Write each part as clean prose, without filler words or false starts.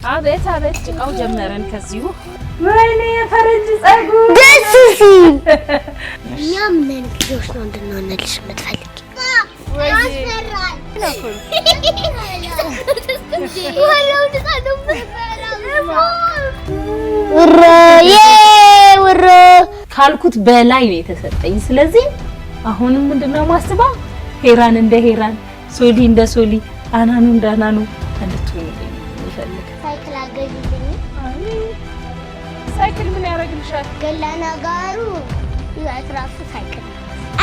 አቤት አቤት ጭቃው ጀመረን ከዚሁ ወይኔ ፈረንጅ ጸጉር ደስ ሲል እኛም ነን ልጆች ነው እንድንሆንልሽ የምትፈልጊ ያስፈራል ወረ ካልኩት በላይ ነው የተሰጠኝ ስለዚህ አሁንም ምንድነው ማስበው ሄራን እንደ ሄራን ሶሊ እንደ ሶሊ አናኑ እንደ አናኑ እንድትሆንልኝ ይፈልግ ሳይክል አገዥልኝ ሳይክል ምን ያረግልሻል ገላና ጋሩ ያስራፉ ሳይክል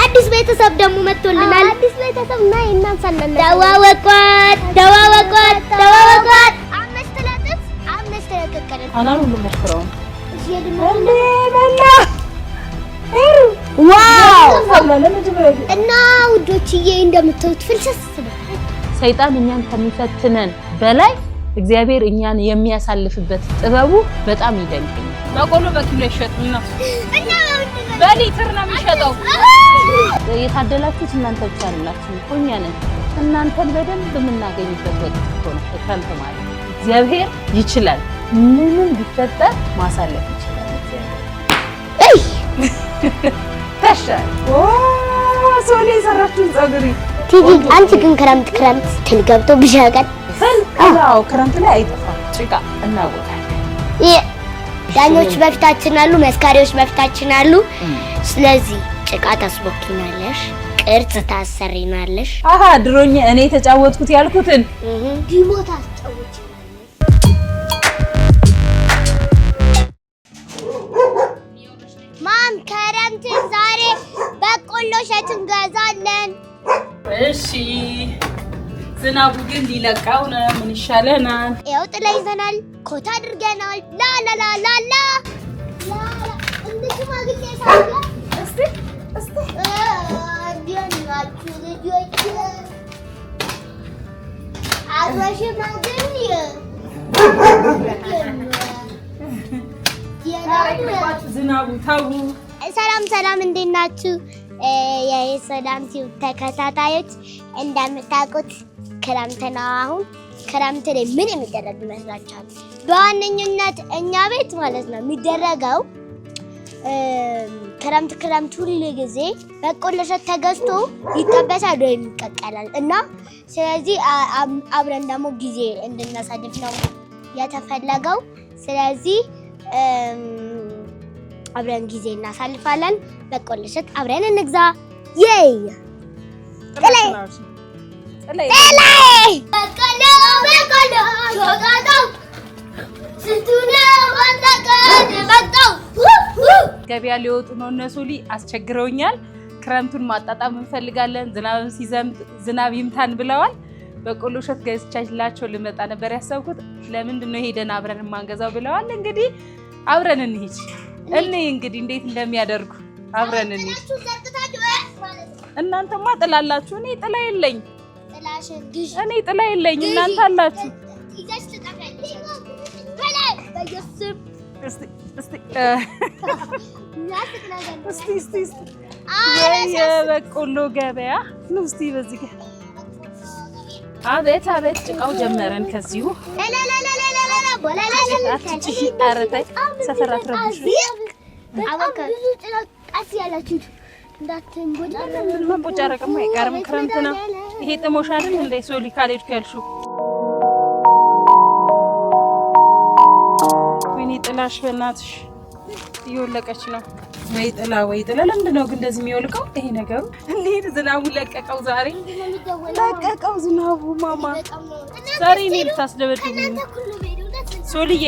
አዲስ ቤተሰብ ደግሞ መጥቶልናል አዲስ ቤተሰብ ናይ እናንሳለን ተዋወቋት አምስት ለቀቀለ አናኑ ልሞክረው ዋው እና ውዶችዬ እንደምታዩት ፍልሰስ ሰይጣን እኛን ከሚፈትነን በላይ እግዚአብሔር እኛን የሚያሳልፍበት ጥበቡ በጣም ይደንቀኛል። በቆሎ በኪሎ ይሸጥና እና በሊትር ነው የሚሸጠው። የታደላችሁት እናንተ ብቻ አይደላችሁ እኮ እኛ ነን። እናንተን በደንብ የምናገኝበት ወቅት እኮ ነው ክረምት ማለት። እግዚአብሔር ይችላል፣ ምንም ቢፈጠር ማሳለፍ ይችላል እግዚአብሔር። አይ ተሻለ ሶሊ ሰራችሁን ጸጉሪ ቲቪ አንቺ ግን ክረምት ትልገብቶ ብሻጋል አዎ ክረምት ላይ አይጠፋም ጭቃ እናወጣለን። ዳኞች በፊታችን አሉ፣ መስካሪዎች በፊታችን አሉ። ስለዚህ ጭቃ ታስቦኪናለሽ፣ ቅርጽ ታሰሪናለሽ። አሃ ድሮኝ እኔ ተጫወትኩት ያልኩትን ዲሞ ታስጫውቺናለሽ። ማም ክረምት ዛሬ በቆሎ እሸት እንገዛለን። እሺ ዝናቡ ግን ሊለቃው ነው። ምን ይሻለናል? ያው ጥላ ይዘናል፣ ኮት አድርገናል። ላላላላላ እንዴት ማግኘት ያሳያል? እስቲ ዲያናችሁ ልጆች አብረሽ ማግኘት ዝናቡ ታው ሰላም እንዴት ናችሁ? የሰላም ቲዩብ ተከታታዮች እንደምታውቁት ክረምት ነው። አሁን ክረምት ላይ ምን የሚደረግ ይመስላችኋል? በዋነኝነት እኛ ቤት ማለት ነው የሚደረገው ክረምት ሁሉ ጊዜ በቆሎ እሸት ተገዝቶ ይጠበሳል ወይም ይቀቀላል እና ስለዚህ አብረን ደግሞ ጊዜ እንድናሳልፍ ነው የተፈለገው። ስለዚህ አብረን ጊዜ እናሳልፋለን። በቆሎ እሸት አብረን እንግዛ። የይ ጥላይ በቆሎ ሾጋታው ስትነ ወንደቀን መጣው ገበያ ሊወጡ ነው እነሱ አስቸግረውኛል። ክረምቱን ማጣጣም እንፈልጋለን። ዝናብም ሲዘንብ ዝናብ ይምታን ብለዋል። በቆሎ እሸት ገዝቻላቸው ልመጣ ነበር ያሰብኩት። ለምንድን ነው ሄደን አብረን ማንገዛው ብለዋል። እንግዲህ አብረን እንሂድ። እንግዲህ እንዴት እንደሚያደርጉ አብረን እንሂድ። እናንተማ ጥላላችሁ፣ እኔ ጥላ የለኝ። እኔ ጥላ የለኝ፣ እናንተ አላችሁ። እስቲ የበቆሎ ገበያ ነው። እስቲ በዚህ ጋር አቤት ጭቃው ጀመረን ከዚሁ ሰፈር አትረብሹ። መንቦጫረቅማ አይቀርም ክረምት ነው። ይሄ ጥሞሽ አይደል እንደ ሶሊ ካልሄድኩ ያልሽው ወይኔ ጥላሽ በእናትሽ እየወለቀች ነው። ወይ ጥላ ለምንድን ነው ግን እንደዚህ የሚወልቀው? ይሄ ነገሩ እንዴት ዝናቡ ለቀቀው ዛሬ ለቀቀው ዝናቡ። ማማ ዛሬ እኔ ልታስደበድቡኝ ሶልዬ።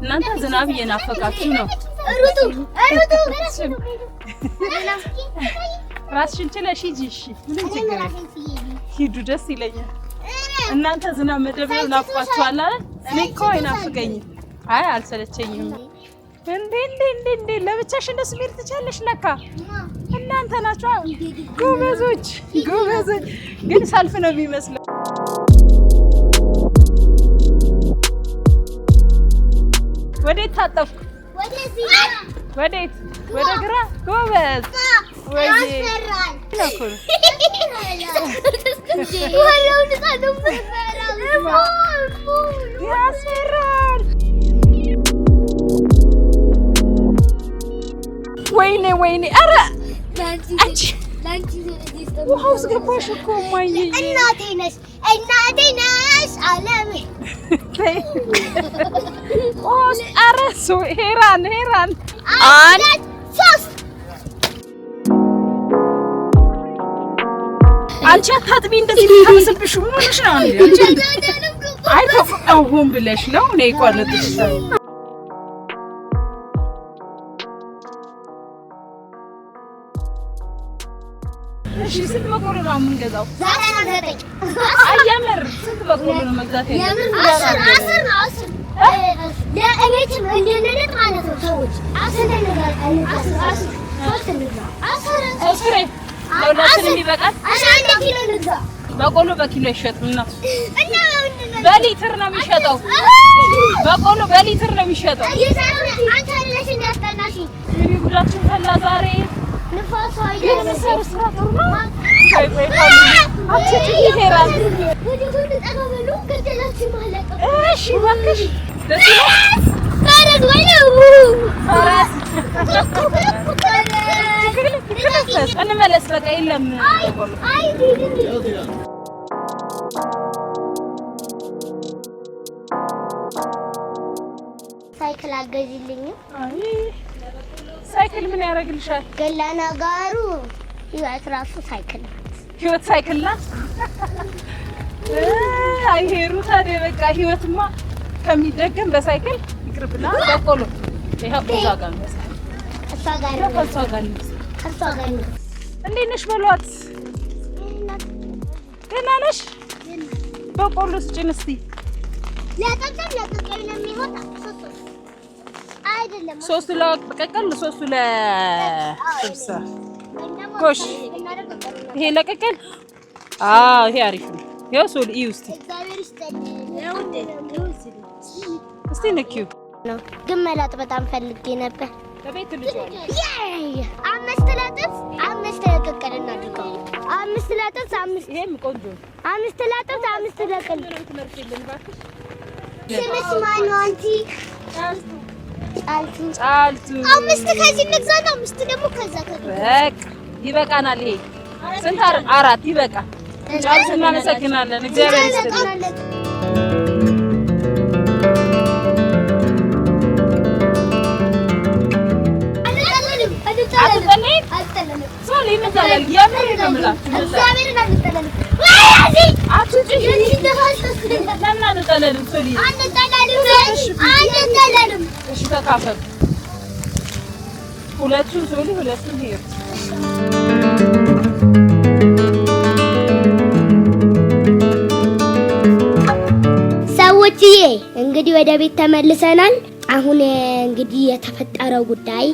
እናንተ ዝናብ እየናፈቃችሁ ነው። ራስሽን ችለሽ ሂጂ። እሺ ምን ችግር ሂዱ፣ ደስ ይለኛል። እናንተ ዝናብ መደበው ናፍቃችኋል አይደል? እኔ እኮ አይናፍቀኝም። አይ አልሰለቸኝም። እንዴ ለብቻሽ እንደሱ ሜር ትቻለሽ ለካ። እናንተ ናችሁ ጎበዞች። ግን ሰልፍ ነው የሚመስለው። ወዴት ታጠፍኩ? ወዴት? ወደ ግራ። ጎበዝ። ወይኔ ያስፈራል። ያስፈራል። ወይኔ ወይኔ! ኧረ አንቺ ውሃ ውስጥ ገባሽ እኮ እማዬ። እናቴ ነሽ አለሜ። ኧረ ሄራን አንድ ሶስት አንቺ አታጥቢ እንደዚህ ታስብሽ ምንሽ ነው እንዴ? አይ ተፈቀውም ብለሽ ነው እኔ ቆለጥሽ። እሺ ስንት በቆሎ ነው የምንገዛው? አያምር ስንት በቆሎ ነው መግዛት ያለብን? አስር ለእቤት እንደነለት ማለት ነው። ሰዎች አስር ለሁላችንም ይበቃል። አንድ ኪሎ ንግዛ። በቆሎ በኪሎ አይሸጥም እና በሊትር ነው የሚሸጠው። በቆሎ በሊትር ነው የሚሸጠው። አንተ ለሽ እንዳስጠናሽ ጉዳችን ፈላ ዛሬ። ንፋስ አይደለም ስራ ጥሩ ነው። ይሄራል። እሺ እባክሽ እንመለስ። በቃ የለም ሳይክል አገዥልኝም። ሳይክል ምን ያደርግልሻል? ገለነገሩ ህይወት ራሱ ሳይክል ናት። ህይወት ሳይክል ናት። አይ ሄሩ ታዲያ በቃ ህይወትማ ከሚደገም በሳይክል ይቅርብና በቆሎ ይሄው እዛ ጋር ነው። እሷ ጋር ነው። እንዴት ነሽ በሏት። ደህና ነሽ? በቆሎ ስጭን እስቲ። ለቀቀል ነው የሚሆን አይደለም። ሶስቱ ለቀቀል ሶስቱ ለጥብስ። ጎሽ ይሄ ለቀቀል። አዎ ይሄ አሪፍ ነው። ይኸው ሶል እዩ እስቲ እስቲ ንኪው ነው ግን መላጥ በጣም ፈልጌ ነበር። ለቤት ልጅ አምስት ለቀቀል እናድርገው። አምስት ለጥብስ ይሄም ቆንጆ። አምስት ለጥብስ አምስት ለቀቀል ስምሽ ማን ነው አንቲ? ጫልቱ። አምስት ከዚህ እንግዛና አምስት ደግሞ ከዛ በቃ ይበቃናል። ይሄ ስንት? አራት ይበቃ። ጫልቱ እናመሰግናለን። እግዚአብሔር ይስጥልን። ሁለቱን ሶሊ ሁለቱን ሄሩ ሰዎችዬ እንግዲህ ወደ ቤት ተመልሰናል። አሁን እንግዲህ የተፈጠረው ጉዳይ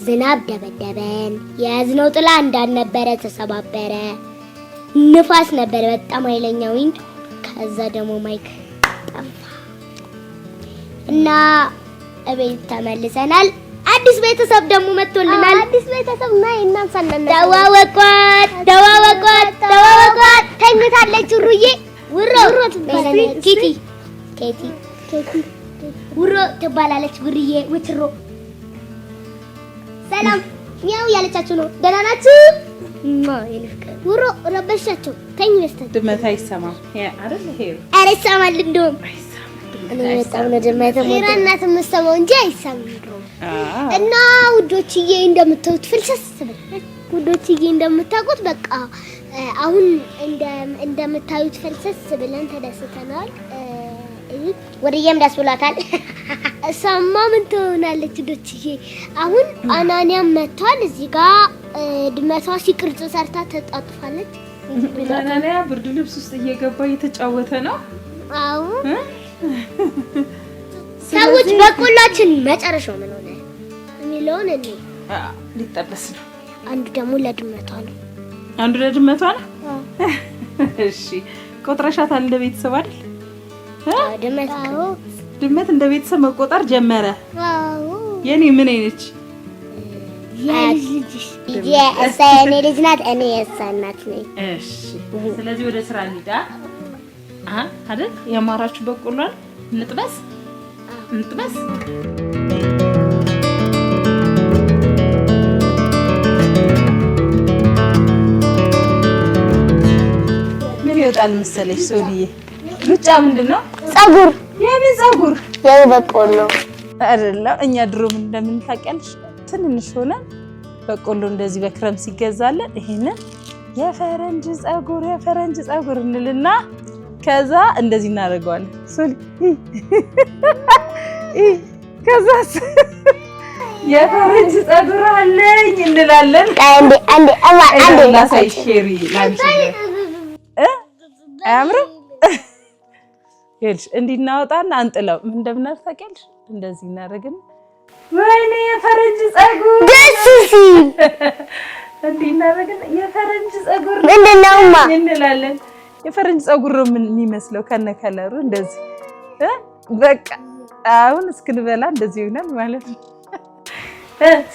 ዝናብ ደበደበን። የያዝነው ጥላ እንዳልነበረ ተሰባበረ። ንፋስ ነበር በጣም ኃይለኛ ዊንድ። ከዛ ደግሞ ማይክ ጠፋ እና እቤት ተመልሰናል። አዲስ ቤተሰብ ደግሞ መጥቶልናል። አዲስ ቤተሰብ እና እናንሳለን። ተዋወቋት። ተኝታለች። ውሮ ኬቲ ውሮ ትባላለች። ጉርዬ ውትሮ ሰላም ሚያው ያለቻችሁ ነው። ደህና ናችሁ? ውሮ ረበሻቸው። ተኝ በስተት ድመት አይሰማም አይደል? ሄሩ ኧረ ይሰማል። እንደውም እኔ በጣም ነው ድመት ሄራናት የምትሰማው እንጂ አይሰማም። እና ውዶችዬ እንደምታዩት ፍልሰስ ብለን ውዶችዬ እንደምታውቁት በቃ አሁን እንደምታዩት ፍልሰስ ብለን ተደስተናል። ወዲየም ደስ ብሏታል። እሷማ ምን ትሆናለች ውዶችዬ? አሁን አናኒያም መጥቷል። እዚህ ጋር ድመቷ ሲቅርጽ ሰርታ ተጣጥፋለች። አናኒያ ብርድ ልብስ ውስጥ እየገባ እየተጫወተ ነው። አዎ ሰዎች በቆላችን መጨረሻው ምን ሆነ የሚለውን እኔ ሊጠበስ ነው። አንዱ ደግሞ ለድመቷ ነው። አንዱ ለድመቷ ነው። እሺ ቆጥረሻታል እንደ ቤተሰብ አይደል? ድመት እንደ ቤተሰብ መቆጠር ጀመረ። አዎ የኔ ምን አይነች? የኔ ልጅ ናት። እኔ የእሷ እናት ነኝ። እሺ ስለዚህ ወደ ስራ እንሂዳ። አይደል? ያማራችሁ በቆሎ እንጥበስ። ምን ይወጣል መሰለሽ ሶልዬ? ሉጫ ምንድነው? ፀጉር። የምን ፀጉር? የበቆሎ አይደለም። እኛ ድሮ ምን እንደምን ታውቂያለሽ? ትንንሽ ሆነ በቆሎ እንደዚህ በክረም ሲገዛለን ይሄንን የፈረንጅ ፀጉር እንልና ከዛ እንደዚህ እናደርገዋለን። ሶሊ ከዛ የፈረንጅ ፀጉር አለኝ እንላለን። አንዴ ላሳይሽ ሼሪ ላንቺ አያምርም? ይኸውልሽ እንዲህ እናወጣና አንጥለው ምን እንደምናደርግ ታውቂያለሽ? እንደዚህ እናደርግና ወይኔ የፈረንጅ ፀጉር ደስ ሲል እንዲህ እናደርግና የፈረንጅ ፀጉር ምንድነውማ እንላለን። የፈረንጅ ፀጉር ነው የሚመስለው ከነከለሩ እንደዚህ በቃ አሁን እስክንበላ እንደዚህ ይሆናል ማለት ነው።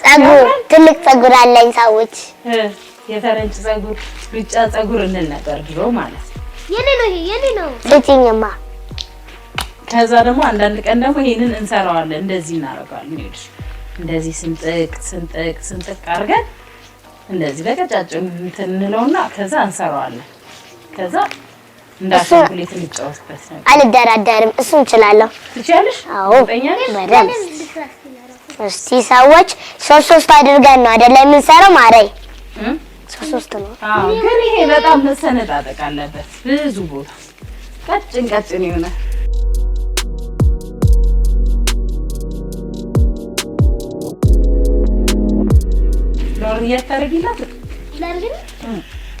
ፀጉር ትልቅ ፀጉር አለኝ ሰዎች የፈረንጅ ፀጉር ሉጫ ፀጉር እንል ነበር ድሮ ማለት ነው። የኔ ነው ስጪኝማ። ከዛ ደግሞ አንዳንድ ቀን ደግሞ ይሄንን እንሰራዋለን። እንደዚህ እናደርጋለን። ይኸውልሽ እንደዚህ ስንጥቅ አድርገን እንደዚህ በቀጫጭን እንትን እንለውና ከዛ እንሰራዋለን። ከዛ እንዳሻንጉሊት እንጫወትበት ነው። አልደራደርም። እሱ እንችላለሁ። ትችያለሽ? አዎ በደንብ። እስቲ ሰዎች ሶስት አድርገን ነው አይደል የምንሰራው? ማረይ ሶስት ነው። አዎ ግን ይሄ በጣም መሰነጣጠቅ አለበት። ብዙ ቦታ ቀጭን ይሆናል። ሎሪ ያታረጊላት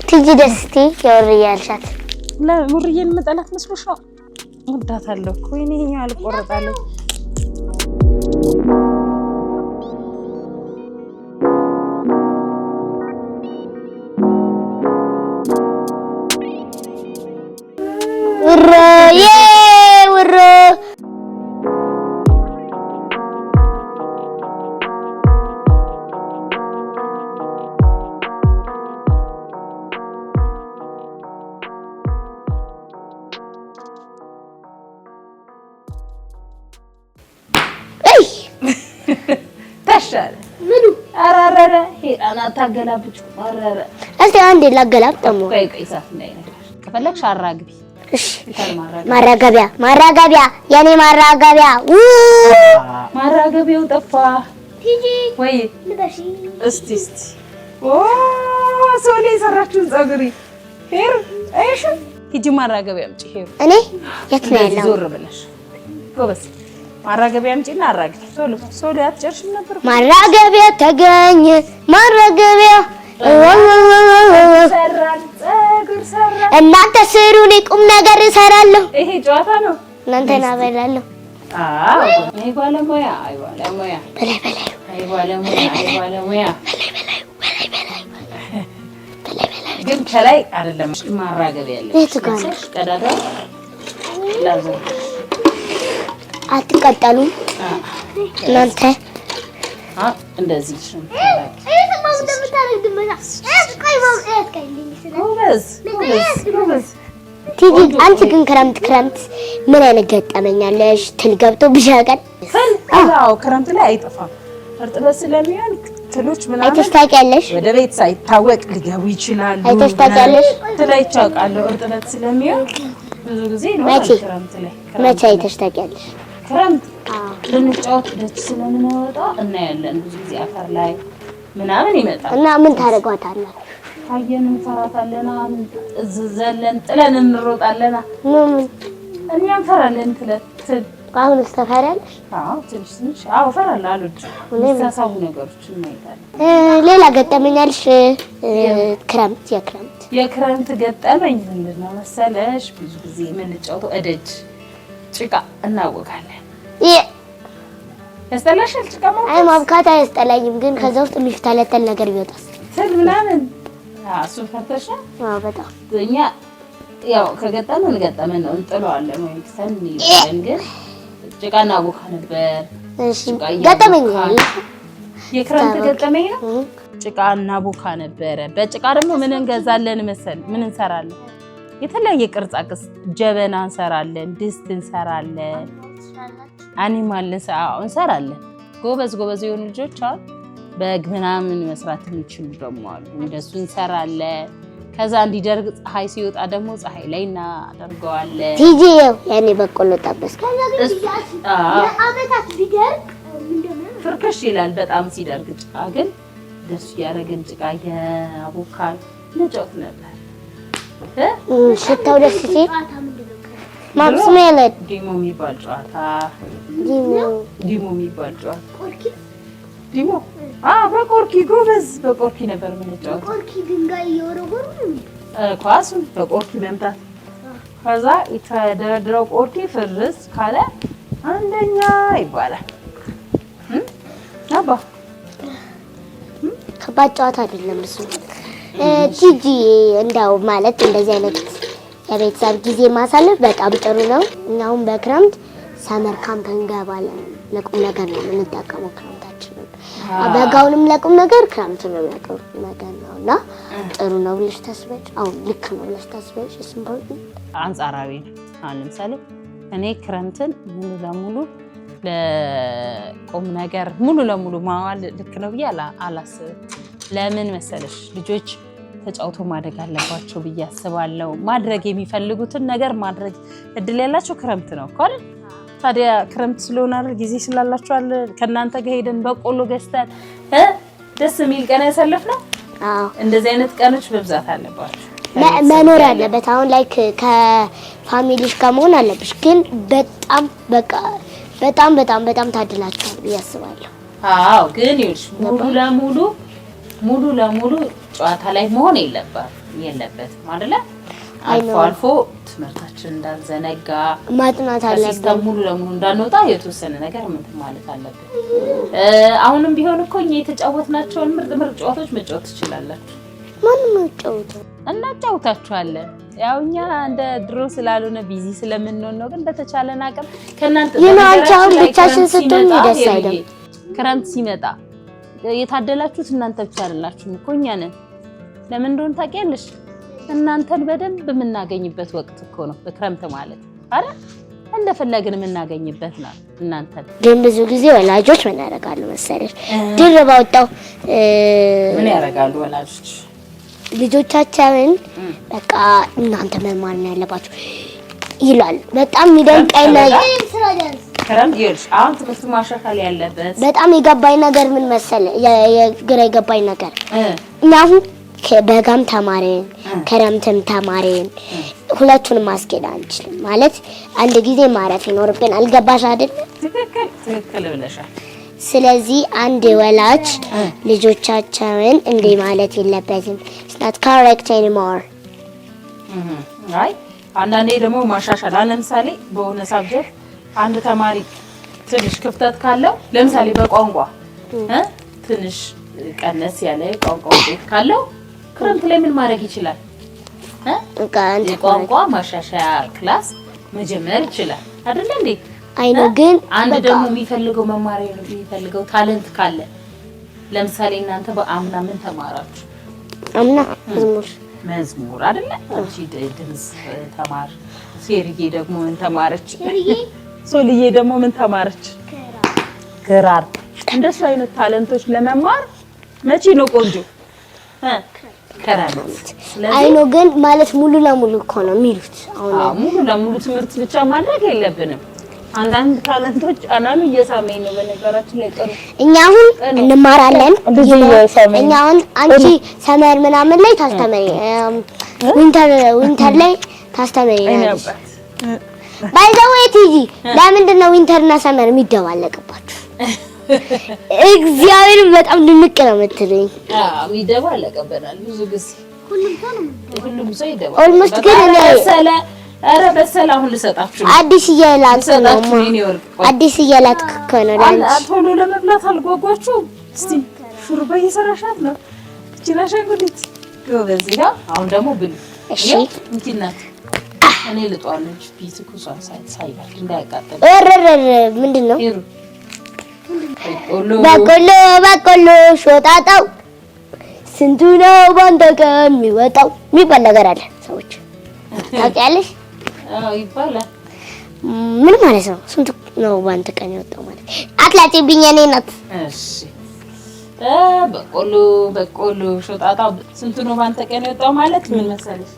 ትጂ ደስቲ የወር ያልሻት ለሙርዬን መጣላት መስሎሽ ነው? ወዳታለሁ እኮ እኔ ይሄኛው አልቆረጣለሁ። ውሮ ተሻለ ምኑ አራራራ ሄዳና ታገላብጭ አራራ። እስቲ አንዴ ላገላብ ደሞ ቆይ ሳት እንዳይነካ ከፈለግሽ አራግቢ። እሺ ማራገቢያ የኔ ማራገቢያ ማራገቢያው ጠፋ። ቲጂ ወይ ልበሺ እስቲ ሶሊ የሰራችውን ፀጉሪ ሄር አይሽ ቲጂ ማራገቢያ አምጪ። ሄር እኔ የት ነው ያለው? ዞር ብለሽ ጎበስ ማራገቢያ አምጪና አራግቢ። ሶሊ አትጨርሽም ነበር? ማራገቢያ ተገኘ ማራገቢያ እናንተ ስሩ፣ እኔ ቁም ነገር እሰራለሁ። ይሄ ጨዋታ ነው። እናንተን አበላለሁ። አዎ ይሄ ባለሙያ ግን ከላይ አይደለም ማራገቢያ ያለው ቀዳዳ ላዘ አትቀጠሉም እናንተ እንደዚህ ቲጂ አንቺ ግን ክረምት ምን አይነት ገጠመኛለሽ? ትል ገብቶ ብሻቀን? አዎ ክረምት ላይ አይጠፋም። እርጥበት ስለሚሆን ትሎች ምናምን አይተሽ ታውቂያለሽ? ወደ ቤት ሳይታወቅ ሊገቡ ይችላሉ። አይተሽ ታውቂያለሽ? ትል አይቻቃለሁ። እርጥበት ስለሚሆን ብዙ ጊዜ ነው ክረምት ላይ። መቼ አይተሽ ታውቂያለሽ? ክረምት ልንጫወት ደጅ ስለምንወጣ እናያለን። ብዙ ጊዜ አፈር ላይ ምናምን ይመጣል እና ምን ታደርጓታለህ? አየን እንፈራታለና ዘለን ጥለን እንሮጣለና እኛ እንፈራለን። ትል አሁን ተፈራለሽ? አዎ ትንሽ አዎ እፈራለሁ። አሉት ተሳሳቡ ነገሮች እናይታለን። ሌላ ገጠመኛልሽ? የክረምት ገጠመኝ ምንድን ነው መሰለሽ? ብዙ ጊዜ የምንጫወተው እደጅ ጭቃ እናወቃለን። ያስጠላሻል ጭቃ ማለት? አይ ማብካት አያስጠላኝም፣ ግን ከዛ ውስጥ የሚፍታለተል ነገር ቢወጣስ? ትል ምናምን እሱን ፈርተሽ ነው? አዎ በጣም። እኛ ያው ከገጠመን ነው እንጥለዋለን ወይ ይባላል። ግን ጭቃ እናቦካ ነበር። እሺ ገጠመኝ የክረምት ገጠመኝ ነው። ጭቃ እናቦካ ነበረ። በጭቃ ደግሞ ምን እንገዛለን መሰል? ምን እንሰራለን? የተለያየ ቅርጻ ቅርጽ ጀበና እንሰራለን፣ ድስት እንሰራለን፣ አኒማል እንሰራለን። ጎበዝ የሆኑ ልጆች አሁን በግ ምናምን መስራት የሚችሉ ደግሞ አሉ። እንደሱ እንሰራለን። ከዛ እንዲደርግ ፀሐይ ሲወጣ ደግሞ ፀሐይ ላይ እናደርገዋለን። ቲጂ ያኔ በቆሎ ጠበስ አመታት ቢደርግ ፍርክሽ ይላል። በጣም ሲደርግ ጭቃ ግን ደስ ያረግን ጭቃ ያቦካል ነጫውት ነበር። ሽታው ደስ ሲል ማክስሜለ ዲሞ የሚባል ጨዋታ ዲሞ በቆርኪ ጎበዝ በቆርኪ ነበር የምንጫወተው። ቆርኪ ድንጋይ እየወረወሩ ኳሱን በቆርኪ መምታት። ከዛ የተደረደረው ቆርኪ ፍርስ ካለ አንደኛ ይባላል። አባ ከባድ ጨዋታ አይደለም እሱ። ቲጂ እንዳው ማለት እንደዚህ አይነት የቤተሰብ ጊዜ ማሳለፍ በጣም ጥሩ ነው። እኛውም በክረምት ሰመር ካምፕ እንገባለን። ለቁም ነገር ነው የምንጠቀመው ክረምታችንን። በጋውንም ለቁም ነገር ክረምቱንም ለቁም ነገር ነውና ጥሩ ነው ብለሽ ታስበሽ? አሁን ልክ ነው ብለሽ ታስበሽ? አንጻራዊ ነው። አሁን ለምሳሌ እኔ ክረምትን ሙሉ ለሙሉ ለቁም ነገር ሙሉ ለሙሉ ማዋል ልክ ነው ብዬ አላስብም። ለምን መሰለሽ? ልጆች ተጫውቶ ማደግ አለባቸው ብዬ አስባለሁ። ማድረግ የሚፈልጉትን ነገር ማድረግ እድል ያላቸው ክረምት ነው እኮ አይደል? ታዲያ ክረምት ስለሆነ አይደል ጊዜ ስላላችኋል ከእናንተ ጋር ሄደን በቆሎ ገዝተን ደስ የሚል ቀን ያሳለፍነው። እንደዚህ አይነት ቀኖች በብዛት አለባቸው መኖር አለበት። አሁን ላይክ ከፋሚሊሽ ጋር መሆን አለብሽ። ግን በጣም በቃ በጣም ታድላችሁ ያስባለሁ። አዎ ግን ይኸውልሽ ሙሉ ለሙሉ ጨዋታ ላይ መሆን የለበትም አይደለ? አልፎ ትምህርታችን እንዳንዘነጋ ማጥናት አለብን። ሲስተም ሙሉ ለሙሉ እንዳንወጣ የተወሰነ ነገር ምን ማለት አለብን። አሁንም ቢሆን እኮ እኛ የተጫወትናቸውን ምርጥ ጨዋታዎች መጫወት ትችላላችሁ። ማንም መጫወተው እናጫውታችኋለን። ያው እኛ እንደ ድሮ ስላልሆነ ቢዚ ስለምንሆን ነው። ግን በተቻለን አቅም ከናንተ የናንቻውን ብቻችን ስትሆን ደስ አይደል? ክረምት ሲመጣ የታደላችሁት እናንተ ብቻ አይደላችሁም እኮ እኛ ነን። ለምን እንደሆነ ታውቂያለሽ? እናንተን በደንብ የምናገኝበት ወቅት እኮ ነው በክረምት ማለት አይደል? እንደፈለግን የምናገኝበት ነው እናንተን። ግን ብዙ ጊዜ ወላጆች ምን ያደርጋሉ መሰለሽ? ድር ባወጣው ምን ያደርጋሉ ወላጆች? ልጆቻቸውን በቃ እናንተ መማር ነው ያለባችሁ ይላል። በጣም የሚደንቀኝ ነገር ክረምት ይልሽ አሁን ትምህርት ማሻሻል ያለበት በጣም የገባኝ ነገር ምን መሰለህ? የግራ የገባኝ ነገር እናሁ በጋም ተማሪን ክረምትም ተማሪን ሁለቱንም ማስኬድ አንችልም ማለት አንድ ጊዜ ማረፍ ይኖርብን። አልገባሽ አይደል? ትክክል ብለሻል። ስለዚህ አንድ ወላጅ ልጆቻቸውን እንዴ ማለት የለበትም። it's not correct anymore። አይ አንዳንዴ ደግሞ ማሻሻል ለምሳሌ በሆነ ሳብጀክት አንድ ተማሪ ትንሽ ክፍተት ካለው ለምሳሌ በቋንቋ ትንሽ ቀነስ ያለ ቋንቋ ውጤት ካለው ክረምት ላይ ምን ማድረግ ይችላል? ቋንቋ ማሻሻያ ክላስ መጀመር ይችላል አይደል እንዴ? አይኖ ግን አንድ ደግሞ የሚፈልገው መማሪያ የሚፈልገው ታለንት ካለ ለምሳሌ እናንተ በአምና ምን ተማራችሁ? አምና መዝሙር አይደለ? አንቺ ድምጽ ተማር። ሴሪዬ ደግሞ ምን ተማረች? ሶልዬ ደግሞ ምን ተማረች? ክራር። እንደሱ አይነት ታለንቶች ለመማር መቼ ነው ቆንጆ? ክረምት። አይኖ ግን ማለት ሙሉ ለሙሉ እኮ ነው የሚሉት። አሁን ሙሉ ለሙሉ ትምህርት ብቻ ማድረግ የለብንም። አንዳንድ ታለንቶች አናሉ እየሳመኝ ነው በነገራችን ላይ ጥሩ። እኛ አሁን እንማራለን። እኛ አሁን አንቺ ሰመር ምናምን ላይ ታስተምሪ፣ ዊንተር ላይ ታስተምሪ ነበር። ባይ ዘ ዌይ ቲጂ ለምንድን ነው ዊንተርና ሰመር የሚደባለቅባችሁ? እግዚአብሔር በጣም ድንቅ ነው የምትለኝ። ይደባለቅብናል ብዙ ጊዜ ሁሉም ሰው ይደባለቅ። ኦልሞስት ግን ኧረ በሰል አሁን ልሰጣችሁ አዲስ እየላጥኩ ነው። አዲስ እየላጥኩ እኮ ነው ላንቺ። ቶሎ ለመብላት አልጓጓችሁም? እስቲ ሹሩባ እየሰራሻት ነው እቺ ጉዲት ጎበዝ። ይኸው አሁን ደግሞ ብሉ። እሺ እንቲናት እኔ ልጧለች ቢት ኩሳን ሳይባል እንዳይቃጠል። ምንድን ነው? በቆሎ ሾጣጣው ስንቱ ነው ባንተ ከሚወጣው የሚባል ነገር አለ። ሰዎች ታውቂያለሽ? አዎ ይባላል። ምን ማለት ነው? ስንት ነው በአንተ ቀን የወጣው ማለት? አትላጭብኝ የኔ ናት። እሺ በቆሎ ሾጣጣ ስንት ነው በአንተ ቀን የወጣው ማለት ምን መሰለሽ?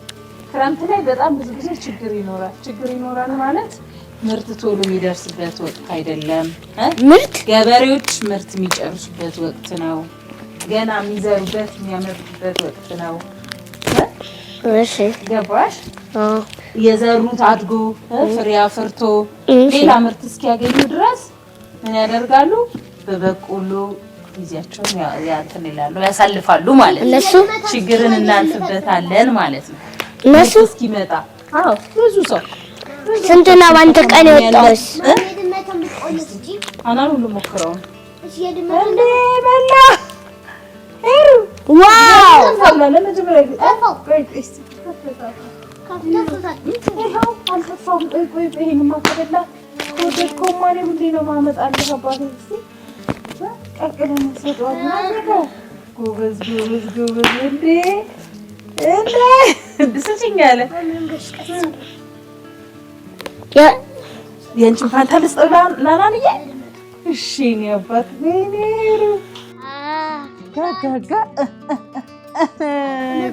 ክረምት ላይ በጣም ብዙ ጊዜ ችግር ይኖራል ማለት ምርት ቶሎ የሚደርስበት ወቅት አይደለም። ምርት ገበሬዎች ምርት የሚጨርሱበት ወቅት ነው። ገና የሚዘሩበት የሚያመርቱበት ወቅት ነው። እሺ ገባሽ? የዘሩት አድጎ ፍሬ አፍርቶ ሌላ ምርት እስኪያገኙ ድረስ ምን ያደርጋሉ? በበቆሎ ጊዜያቸውን ያንተን ይላሉ ያሳልፋሉ ማለት ነው። እነሱ ችግርን እናልፍበታለን ማለት ነው። እነሱ እስኪመጣ ብዙ ሰው ስንት ነው በአንተ ቀን የወጣውስ? አናን ሁሉ ሞክረው ዋው የእንጭን ፋንታ ልስጠው ላናንዬ። እሺ እኔ አባት ወይኔሩ ጋጋጋ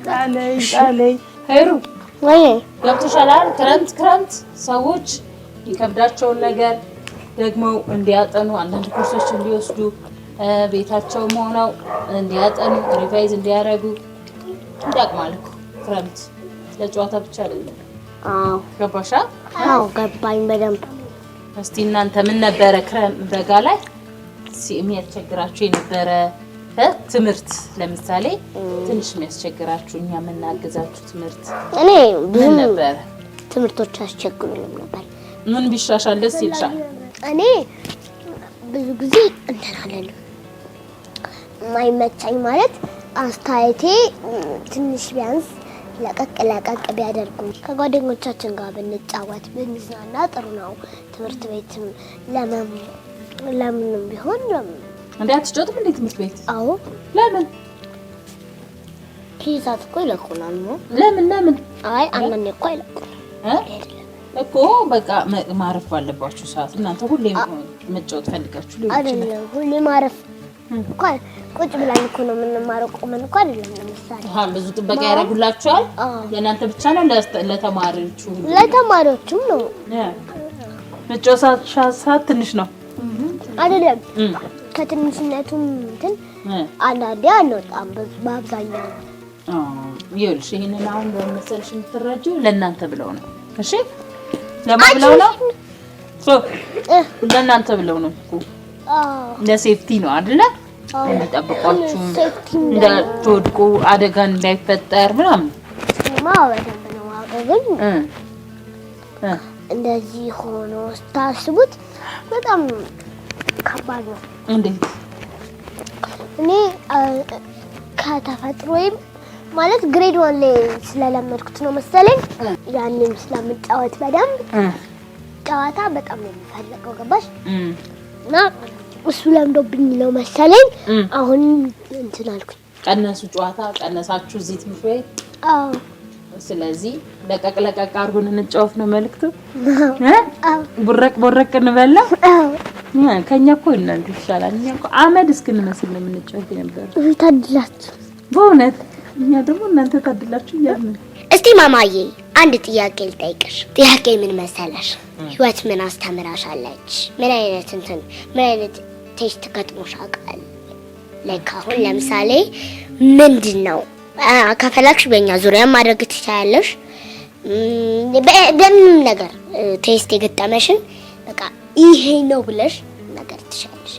ጣለይ ሄሩ ወይ ገብቶሻል። ክረምት ሰዎች የከብዳቸውን ነገር ደግሞ እንዲያጠኑ አንዳንድ ኮርሶች እንዲወስዱ ቤታቸውም ሆነው እንዲያጠኑ ሪቫይዝ እንዲያደርጉ ይጠቅማል እኮ ክረምት። ለጨዋታ ብቻ አይደለም። ገባሻ? ገባኝ በደንብ። እስቲ እናንተ ምን ነበረ በጋ ላይ የሚያስቸግራችሁ የነበረ ትምህርት? ለምሳሌ ትንሽ የሚያስቸግራችሁ እኛ የምናግዛችሁ ትምህርት እኔ ምን ነበረ? ትምህርቶች አስቸግሩኝም ነበር። ምን ቢሻሻል ደስ ይልሻል? እኔ ብዙ ጊዜ እንተናለን ማይመቻኝ ማለት አስተያየቴ ትንሽ ቢያንስ ለቀቅ ቢያደርጉ ከጓደኞቻችን ጋር ብንጫወት ብንዝናና ጥሩ ነው። ትምህርት ቤትም ለምንም ቢሆን እንዴ አትጫወትም እንዴ ትምህርት ቤት? አዎ። ለምን? ፒዛት እኮ ይለቁናል ነው። ለምን? አይ አንዳንዴ እኮ ይለቁናል እኮ በቃ ማረፍ ባለባችሁ ሰዓት እናንተ ሁሌ መጫወት ፈልጋችሁ ሊሆን ይችላል። አይደለም ሁሌ ማረፍ እኮ ቁጭ ብለን እኮ ነው የምንማረው። ቆመን እኮ አይደለም። ለምሳሌ ብዙ ጥበቃ ያደርጉላችኋል። ለእናንተ ብቻ ነው ለተማሪዎቹም ነው። መጫወት ሰዓት ትንሽ ነው አይደለም። ከትንሽነቱም እንትን አንዳንዴ አንወጣም በአብዛኛው። ይኸውልሽ ይሄንን አሁን በመሰልሽ የምትረጂው ለእናንተ ብለው ነው። እሺ ለማን ብለው ነው? ለእናንተ ብለው ነው እኮ ለሴፍቲ ነው አይደለ? እንዲጠብቋችሁ እንዳትወድቁ አደጋ እንዳይፈጠር ምናምን በደንብ ነው አገኝ። እንደዚህ ሆኖ ስታስቡት በጣም ከባድ ነው። እንዴት? እኔ ከተፈጥሮዬ ማለት ግሬድ 1 ላይ ስለለመድኩት ነው መሰለኝ ያንን ስለምጫወት በደንብ ጨዋታ በጣም ነው የሚፈልገው። ገባሽ? እና እሱ ለምዶብኝ ነው መሰለኝ አሁን እንትን አልኩኝ። ጨዋታ ቀነሳችሁ እዚህ ትምህርት ቤት? አዎ። ስለዚህ ለቀቅ አድርጎን እንጫወት ነው መልክቱ። ቦረቅ እንበላ። ከኛ እኮ እናንተ ይሻላል። እኛ እኮ አመድ እስክንመስል ነው የምንጫወት ነበር። ታድላችሁ በእውነት። እኛ ደግሞ እናንተ ታድላችሁ እያልን። እስቲ ማማዬ አንድ ጥያቄ ልጠይቅሽ። ጥያቄ ምን መሰለሽ? ህይወት ምን አስተምራሻለች? ምን አይነት ቴስት ገጥሞሽ ያውቃል? ላይክ አሁን ለምሳሌ ምንድነው ከፈለግሽ በእኛ ዙሪያ ማድረግ ትችያለሽ። በምንም ነገር ቴስት የገጠመሽን በቃ ይሄ ነው ብለሽ ነገር ትችያለሽ።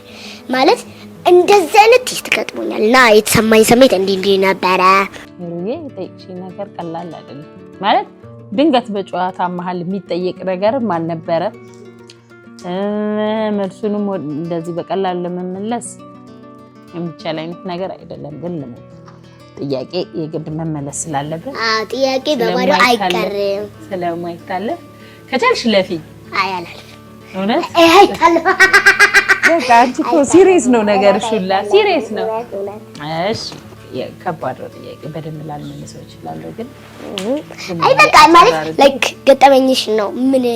ማለት እንደዚህ አይነት ቴስት ገጥሞኛል እና የተሰማኝ ስሜት እንዲህ ነበረ። ይሄ ጠይቅሽ ነገር ቀላል አይደለም። ማለት ድንገት በጨዋታ መሀል የሚጠየቅ ነገርም አልነበረ። መልሱንም እንደዚህ በቀላል ለመመለስ የሚቻል አይነት ነገር አይደለም። ግን ጥያቄ የግድ መመለስ ስላለበት ጥያቄ በባዶ አይቀርም ስለማይታለፍ ከቻልሽ ለፊ አያላልፍ እውነት አይታለፍ። በቃ አንቺ እኮ ሲሪየስ ነው ነገርሽ ሁላ ሲሪየስ ነው። እሺ ከባድ ነው ጥያቄ በደንብ ላልመልሰው እችላለሁ ግን አይ በቃ ማለት ላይክ ገጠመኝሽ ነው ምን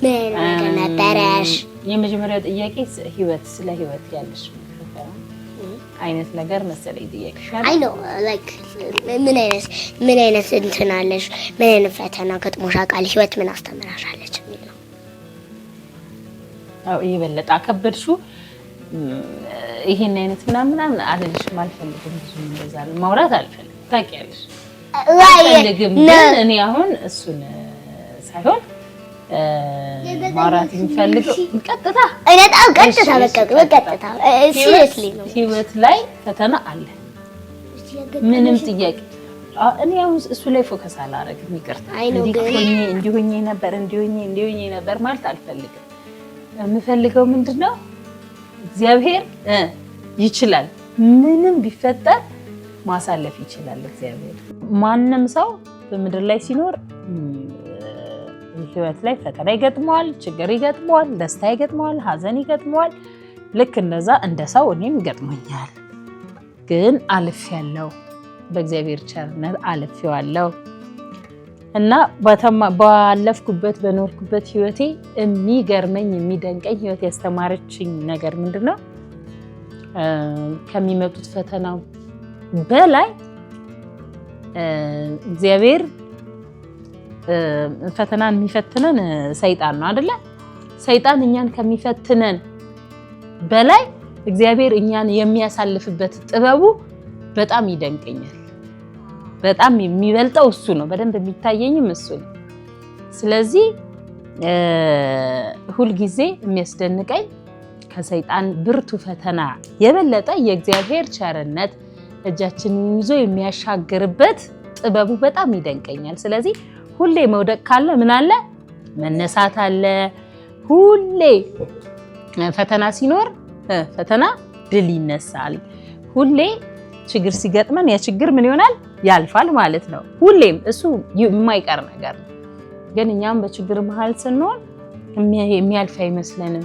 ነገር ነበረሽ የመጀመሪያው ጥያቄ ህይወት ስለ ህይወት ያለሽ አይነት ነገር መሰለኝ ጥያቄ አይ ኖ ላይክ ምን አይነት እንትን አለሽ ምን አይነት ፈተና ገጥሞሽ አቃል ህይወት ምን አስተምራሻለች ነው አው ይበለጣ ከበድሹ ይሄን አይነት ምናምን አልልሽም አልፈልግም ብዙ እንደዛ ማውራት አልፈልግም ታውቂያለሽ አልፈልግም ግን እኔ አሁን እሱን ሳይሆን ማውራት የሚፈልገው ቀጥታ በቀጥታ ሲሪየስሊ ነው ህይወት ላይ ፈተና አለ ምንም ጥያቄ እኔ አሁን እሱ ላይ ፎከስ አላደርግም ይቅርታ እንዲሆኜ ነበር ማለት አልፈልግም የምፈልገው ምንድነው እግዚአብሔር ይችላል ምንም ቢፈጠር ማሳለፍ ይችላል እግዚአብሔር ማንንም ሰው በምድር ላይ ሲኖር ህይወት ላይ ፈተና ይገጥመዋል ችግር ይገጥመዋል ደስታ ይገጥመዋል ሀዘን ይገጥመዋል ልክ እንደዛ እንደ ሰው እኔም ይገጥመኛል ግን አልፌያለሁ በእግዚአብሔር ቸርነት አልፌዋለሁ እና ባለፍኩበት በኖርኩበት ህይወቴ የሚገርመኝ የሚደንቀኝ ህይወት ያስተማረችኝ ነገር ምንድነው ከሚመጡት ፈተና በላይ እግዚአብሔር ፈተናን የሚፈትነን ሰይጣን ነው አይደለ ሰይጣን እኛን ከሚፈትነን በላይ እግዚአብሔር እኛን የሚያሳልፍበት ጥበቡ በጣም ይደንቀኛል በጣም የሚበልጠው እሱ ነው በደንብ የሚታየኝም እሱ ነው ስለዚህ ሁሉ ጊዜ የሚያስደንቀኝ ከሰይጣን ብርቱ ፈተና የበለጠ የእግዚአብሔር ቸርነት እጃችንን ይዞ የሚያሻግርበት ጥበቡ በጣም ይደንቀኛል ስለዚህ ሁሌ መውደቅ ካለ ምን አለ መነሳት አለ ሁሌ ፈተና ሲኖር ፈተና ድል ይነሳል ሁሌ ችግር ሲገጥመን ያ ችግር ምን ይሆናል ያልፋል ማለት ነው ሁሌም እሱ የማይቀር ነገር ነው ግን እኛም በችግር መሃል ስንሆን የሚያልፍ አይመስለንም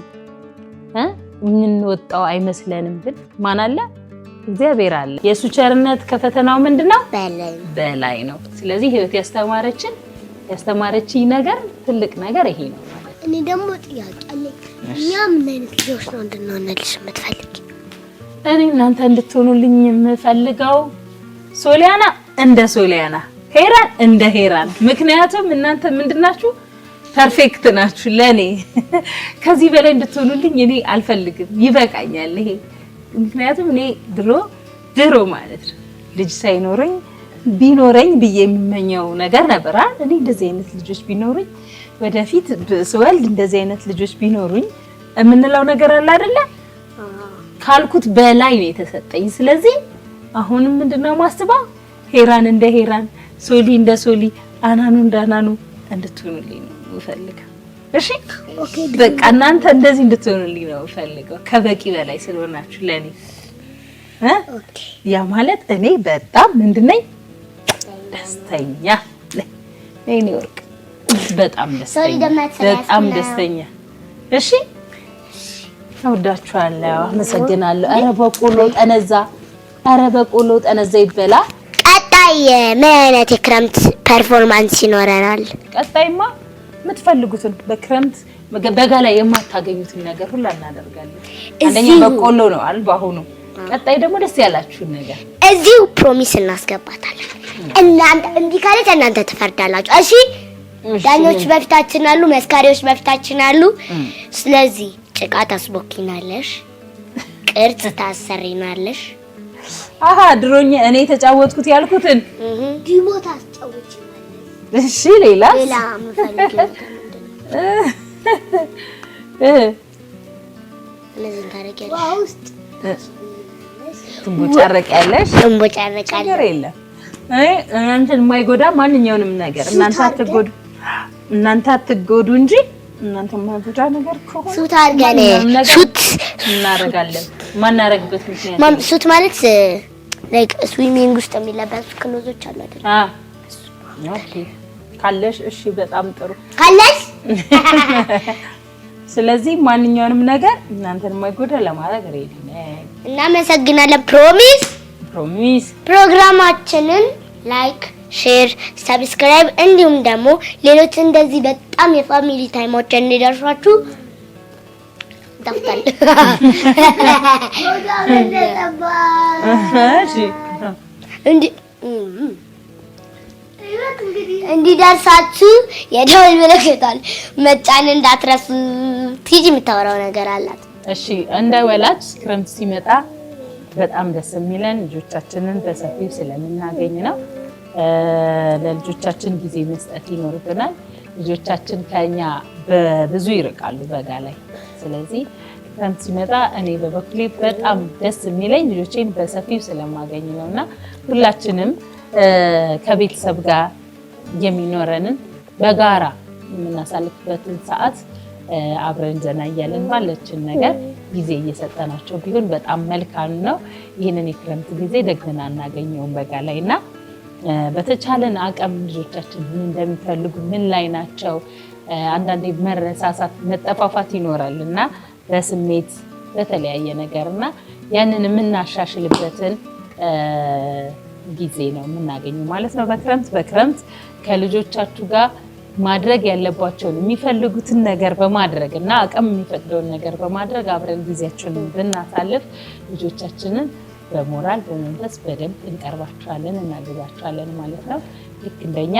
ምንወጣው አይመስለንም ግን ማን አለ እግዚአብሔር አለ የሱ ቸርነት ከፈተናው ምንድነው በላይ ነው ስለዚህ ህይወት ያስተማረችኝ ነገር ትልቅ ነገር ይሄ ነው ማለት እኔ ደግሞ ጥያቄ አለኝ እኛ ምን አይነት ልጆች ነው እንድንሆንልሽ የምትፈልጊ እኔ እናንተ እንድትሆኑልኝ የምፈልገው ሶሊያና እንደ ሶሊያና ሄራን እንደ ሄራን ምክንያቱም እናንተ ምንድናችሁ ፐርፌክት ናችሁ ለኔ ከዚህ በላይ እንድትሆኑልኝ እኔ አልፈልግም ይበቃኛል ይሄ ምክንያቱም እኔ ድሮ ማለት ነው ልጅ ሳይኖረኝ ቢኖረኝ በየምመኘው ነገር ነበር እኔ እንደዚህ አይነት ልጆች ቢኖሩኝ ወደፊት ስወልድ እንደዚህ አይነት ልጆች ቢኖሩኝ የምንለው ነገር አለ አይደለ ካልኩት በላይ ነው የተሰጠኝ ስለዚህ አሁንም ምንድነው ማስበው ሄራን እንደ ሄራን ሶሊ እንደ ሶሊ አናኑ እንደ አናኑ እንድትሆኑልኝ ነው የምፈልገው እሺ በቃ እናንተ እንደዚህ እንድትሆኑልኝ ነው የምፈልገው ከበቂ በላይ ስለሆናችሁ ለኔ ያ ማለት እኔ በጣም ምንድነኝ ደስተኛ ነኝ ወርቅ በጣም ደስተኛ እሺ ተወዳችኋለሁ አመሰግናለሁ ኧረ በቆሎ ጠነዛ ይበላ ቀጣይ ምን አይነት የክረምት ፐርፎርማንስ ይኖረናል ቀጣይማ የምትፈልጉትን በክረምት በጋ ላይ የማታገኙትን ነገር ሁሉ እናደርጋለን አንደኛ በቆሎ ነው አልባሁኑ ቀጣይ ደግሞ ደስ ያላችሁን ነገር እዚሁ ፕሮሚስ እናስገባታለን እናንተ እንዲህ ካለች እናንተ ትፈርዳላችሁ እሺ ዳኞች በፊታችን አሉ መስካሪዎች በፊታችን አሉ ስለዚህ ጭቃ ታስቦኪናለሽ ቅርጽ ታሰሪናለሽ ድሮኛ እኔ ተጫወትኩት ያልኩትን ዲሞ ታስጫውቺናለሽ እሺ ሌላ ምፈልገው ለዚህ ታረቂያለሽ ውስጥ ትንቦጫረቂያለሽ ነገር የለም እናንተን የማይጎዳ ማንኛውንም ነገር እናንተ አትጎዱ እንጂ እናንተ የማይጎዳ ነገር ከሆነ ሱት አድርገን ሱት እናረጋለን ማናረግበት ምክንያት ሱት ማለት ላይክ ስዊሚንግ ውስጥ የሚለበሱ ክሎዞች አሉ አይደል ኦኬ ካለሽ እሺ በጣም ጥሩ ካለሽ ስለዚህ ማንኛውንም ነገር እናንተን የማይጎዳ ለማድረግ ሬዲ ነኝ እናመሰግናለን ፕሮሚስ ፕሮግራማችንን ላይክ ሼር ሰብስክራይብ እንዲሁም ደግሞ ሌሎች እንደዚህ በጣም የፋሚሊ ታይሞች እንዲደርሷችሁ ዳፍታል እንዲደርሳችሁ የደወል ምልክቱን መጫን እንዳትረሱ። ቲጂ የምታወራው ነገር አላት። እሺ እንደ ወላጅ ክረምት ሲመጣ በጣም ደስ የሚለን ልጆቻችንን በሰፊው ስለምናገኝ ነው። ለልጆቻችን ጊዜ መስጠት ይኖርብናል። ልጆቻችን ከኛ በብዙ ይርቃሉ በጋ ላይ። ስለዚህ ክረምት ሲመጣ እኔ በበኩሌ በጣም ደስ የሚለኝ ልጆቼን በሰፊው ስለማገኝ ነውና ሁላችንም ከቤተሰብ ጋር የሚኖረንን በጋራ የምናሳልፍበትን ሰዓት አብረን ዘና እያለን ባለችን ነገር ጊዜ እየሰጠናቸው ቢሆን በጣም መልካም ነው። ይህንን የክረምት ጊዜ ደግመን አናገኘውም በጋ ላይና በተቻለን አቅም ልጆቻችን ምን እንደሚፈልጉ ምን ላይ ናቸው፣ አንዳንዴ መረሳሳት መጠፋፋት ይኖራልና በስሜት በተለያየ ነገርና ያንን የምናሻሽልበትን ጊዜ ነው የምናገኘው ማለት ነው። በክረምት ከልጆቻችሁ ጋር ማድረግ ያለባቸውን የሚፈልጉትን ነገር በማድረግ እና አቅም የሚፈቅደውን ነገር በማድረግ አብረን ጊዜያችንን ብናሳልፍ ልጆቻችንን በሞራል በመንፈስ በደንብ እንቀርባቸዋለን እናግዛቸዋለን ማለት ነው። ልክ እንደኛ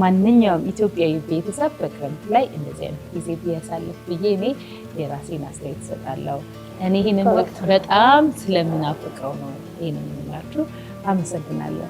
ማንኛውም ኢትዮጵያዊ ቤተሰብ በክረምት ላይ እንደዚህ አይነት ጊዜ ቢያሳልፍ ብዬ እኔ የራሴን አስተያየት እሰጣለሁ። እኔ ይህንን ወቅት በጣም ስለምናፍቀው ነው ይህንን የምላችሁ። አመሰግናለሁ።